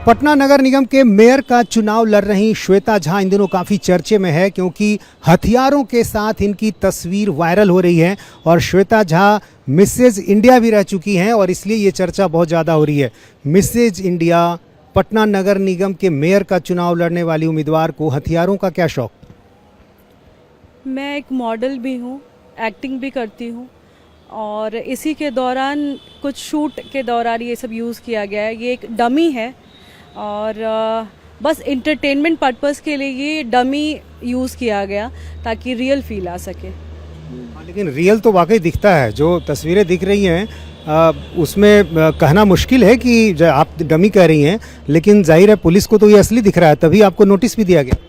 पटना नगर निगम के मेयर का चुनाव लड़ रही श्वेता झा इन दिनों काफ़ी चर्चे में है, क्योंकि हथियारों के साथ इनकी तस्वीर वायरल हो रही है और श्वेता झा मिसेज इंडिया भी रह चुकी हैं और इसलिए ये चर्चा बहुत ज़्यादा हो रही है। मिसेज इंडिया, पटना नगर निगम के मेयर का चुनाव लड़ने वाली उम्मीदवार को हथियारों का क्या शौक? मैं एक मॉडल भी हूँ, एक्टिंग भी करती हूँ और इसी के दौरान कुछ शूट के दौरान ये सब यूज़ किया गया है। ये एक डमी है और बस इंटरटेनमेंट पर्पस के लिए ये डमी यूज़ किया गया ताकि रियल फील आ सके। लेकिन रियल तो वाकई दिखता है, जो तस्वीरें दिख रही हैं उसमें कहना मुश्किल है कि आप डमी कह रही हैं, लेकिन जाहिर है पुलिस को तो ये असली दिख रहा है, तभी आपको नोटिस भी दिया गया।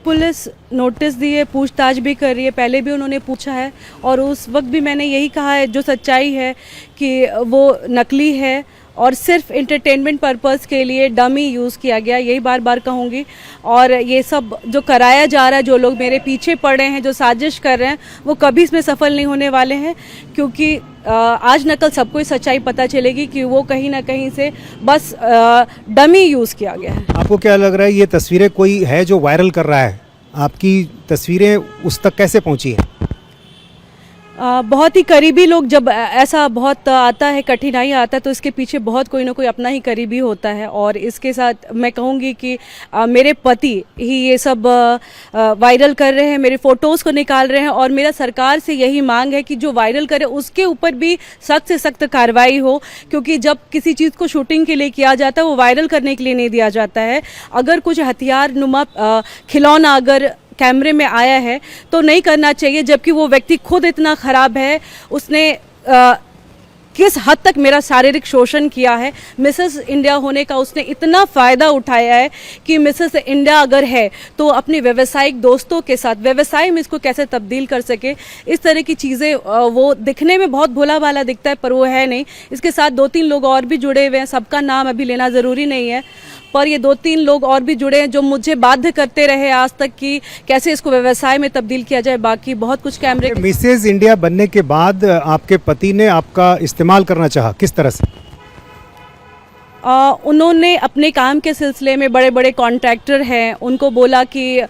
पुलिस नोटिस दी है, पूछताछ भी कर रही है, पहले भी उन्होंने पूछा है और उस वक्त भी मैंने यही कहा है जो सच्चाई है कि वो नकली है और सिर्फ इंटरटेनमेंट पर्पस के लिए डमी यूज़ किया गया, यही बार बार कहूँगी। और ये सब जो कराया जा रहा है, जो लोग मेरे पीछे पड़े हैं, जो साजिश कर रहे हैं, वो कभी इसमें सफल नहीं होने वाले हैं, क्योंकि आज न कल सबको ही सच्चाई पता चलेगी कि वो कहीं ना कहीं से बस डमी यूज़ किया गया है। आपको क्या लग रहा है, ये तस्वीरें कोई है जो वायरल कर रहा है? आपकी तस्वीरें उस तक कैसे पहुंची हैं? बहुत ही करीबी लोग, जब ऐसा बहुत आता है, कठिनाई आता है, तो इसके पीछे बहुत कोई ना कोई अपना ही करीबी होता है। और इसके साथ मैं कहूँगी कि मेरे पति ही ये सब वायरल कर रहे हैं, मेरे फ़ोटोज़ को निकाल रहे हैं और मेरा सरकार से यही मांग है कि जो वायरल करे उसके ऊपर भी सख्त से सख्त कार्रवाई हो, क्योंकि जब किसी चीज़ को शूटिंग के लिए किया जाता है वो वायरल करने के लिए नहीं दिया जाता है। अगर कुछ हथियार नुमा खिलौना अगर कैमरे में आया है तो नहीं करना चाहिए, जबकि वो व्यक्ति खुद इतना खराब है, उसने किस हद तक मेरा शारीरिक शोषण किया है। मिसेस इंडिया होने का उसने इतना फ़ायदा उठाया है कि मिसेस इंडिया अगर है तो अपने व्यावसायिक दोस्तों के साथ व्यवसाय में इसको कैसे तब्दील कर सके, इस तरह की चीज़ें। वो दिखने में बहुत भोला भाला दिखता है पर वो है नहीं। इसके साथ 2-3 लोग और भी जुड़े हुए हैं, सबका नाम अभी लेना ज़रूरी नहीं है, पर ये 2-3 लोग और भी जुड़े हैं जो मुझे बाध्य करते रहे आज तक कि कैसे इसको व्यवसाय में तब्दील किया जाए। बाकी बहुत कुछ कैमरे। मिसेज इंडिया बनने के बाद आपके पति ने आपका इस्तेमाल करना चाहा, किस तरह से? उन्होंने अपने काम के सिलसिले में बड़े बड़े कॉन्ट्रैक्टर हैं, उनको बोला कि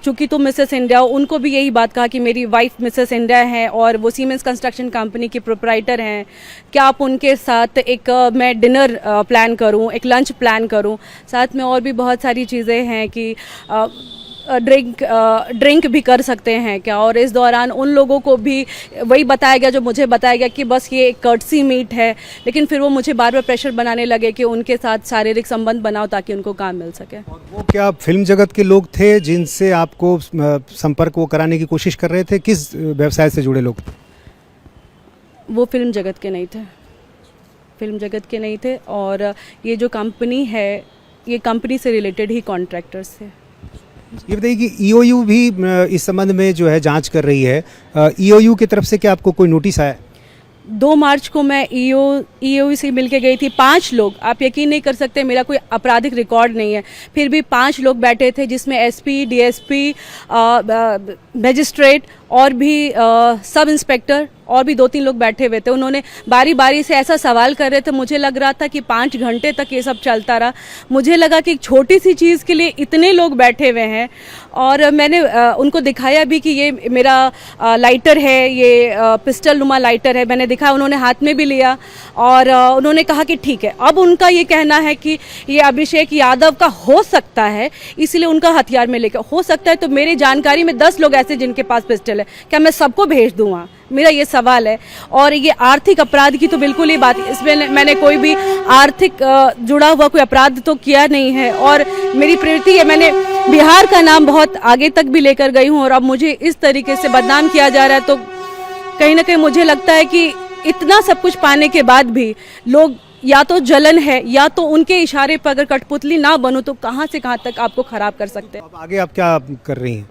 चूँकि तुम मिसेस इंडिया हो, उनको भी यही बात कहा कि मेरी वाइफ मिसेस इंडिया है और वो सीमेंस कंस्ट्रक्शन कंपनी के प्रोप्राइटर हैं, क्या आप उनके साथ एक मैं डिनर प्लान करूं, एक लंच प्लान करूं। साथ में और भी बहुत सारी चीज़ें हैं कि ड्रिंक भी कर सकते हैं क्या। और इस दौरान उन लोगों को भी वही बताया गया जो मुझे बताया गया कि बस ये एक कर्टसी मीट है, लेकिन फिर वो मुझे बार बार प्रेशर बनाने लगे कि उनके साथ शारीरिक संबंध बनाओ ताकि उनको काम मिल सके। और वो क्या फिल्म जगत के लोग थे जिनसे आपको संपर्क वो कराने की कोशिश कर रहे थे? किस व्यवसाय से जुड़े लोग? वो फिल्म जगत के नहीं थे, फिल्म जगत के नहीं थे और ये जो कंपनी है ये कंपनी से रिलेटेड ही कॉन्ट्रैक्टर्स थे। ये बताइए कि ईओयू भी इस संबंध में जो है जांच कर रही है। ईओयू की तरफ से क्या आपको कोई नोटिस आया? 2 मार्च को मैं ईओयू से मिलके गई थी। 5 लोग, आप यकीन नहीं कर सकते, मेरा कोई आपराधिक रिकॉर्ड नहीं है, फिर भी 5 लोग बैठे थे जिसमें एसपी, डीएसपी, मजिस्ट्रेट और भी सब इंस्पेक्टर और भी 2-3 लोग बैठे हुए थे। उन्होंने बारी बारी से ऐसा सवाल कर रहे थे, मुझे लग रहा था कि 5 घंटे तक ये सब चलता रहा। मुझे लगा कि एक छोटी सी चीज़ के लिए इतने लोग बैठे हुए हैं और मैंने उनको दिखाया भी कि ये मेरा लाइटर है, ये पिस्टल नुमा लाइटर है, मैंने दिखाया, उन्होंने हाथ में भी लिया और उन्होंने कहा कि ठीक है। अब उनका ये कहना है कि ये अभिषेक यादव का हो सकता है, इसलिए उनका हथियार में लेकर हो सकता है। तो मेरी जानकारी में 10 लोग ऐसे जिनके पास पिस्टल है, क्या मैं सबको भेज दूँगा? मेरा ये सवाल है। और ये आर्थिक अपराध की तो बिल्कुल ही बात, इसमें मैंने कोई भी आर्थिक जुड़ा हुआ कोई अपराध तो किया नहीं है और मेरी प्रवृत्ति है, मैंने बिहार का नाम बहुत आगे तक भी लेकर गई हूँ और अब मुझे इस तरीके से बदनाम किया जा रहा है तो कहीं ना कहीं मुझे लगता है कि इतना सब कुछ पाने के बाद भी लोग, या तो जलन है या तो उनके इशारे पर अगर कठपुतली ना बनो तो कहाँ से कहाँ तक आपको खराब कर सकते हैं। अब आगे आप क्या कर रही हैं?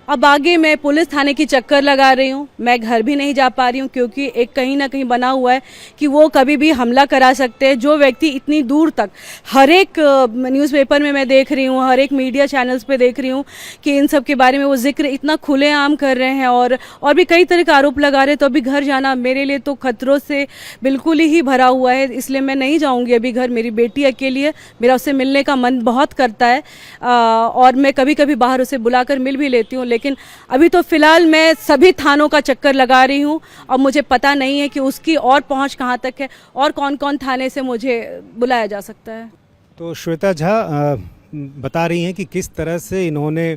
अब आगे मैं पुलिस थाने की चक्कर लगा रही हूँ, मैं घर भी नहीं जा पा रही हूँ क्योंकि एक कहीं ना कहीं बना हुआ है कि वो कभी भी हमला करा सकते हैं। जो व्यक्ति इतनी दूर तक, हर एक न्यूज़पेपर में मैं देख रही हूँ, हर एक मीडिया चैनल्स पे देख रही हूँ कि इन सब के बारे में वो जिक्र इतना खुलेआम कर रहे हैं और भी कई तरह के आरोप लगा रहे हैं। तो अभी घर जाना मेरे लिए तो खतरों से बिल्कुल ही भरा हुआ है, इसलिए मैं नहीं जाऊँगी अभी घर। मेरी बेटी अकेली है, मेरा उससे मिलने का मन बहुत करता है और मैं कभी कभी बाहर उसे बुलाकर मिल भी लेती हूँ, लेकिन अभी तो फिलहाल मैं सभी थानों का चक्कर लगा रही हूँ और मुझे पता नहीं है कि उसकी और पहुँच कहाँ तक है और कौन कौन थाने से मुझे बुलाया जा सकता है। तो श्वेता झा बता रही हैं कि किस तरह से इन्होंने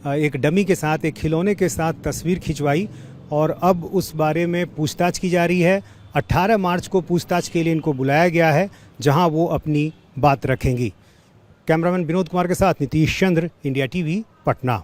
एक डमी के साथ, एक खिलौने के साथ तस्वीर खिंचवाई और अब उस बारे में पूछताछ की जा रही है। 18 मार्च को पूछताछ के लिए इनको बुलाया गया है, जहां वो अपनी बात रखेंगी। कैमरामैन विनोद कुमार के साथ नीतीश चंद्र, इंडिया टीवी, पटना।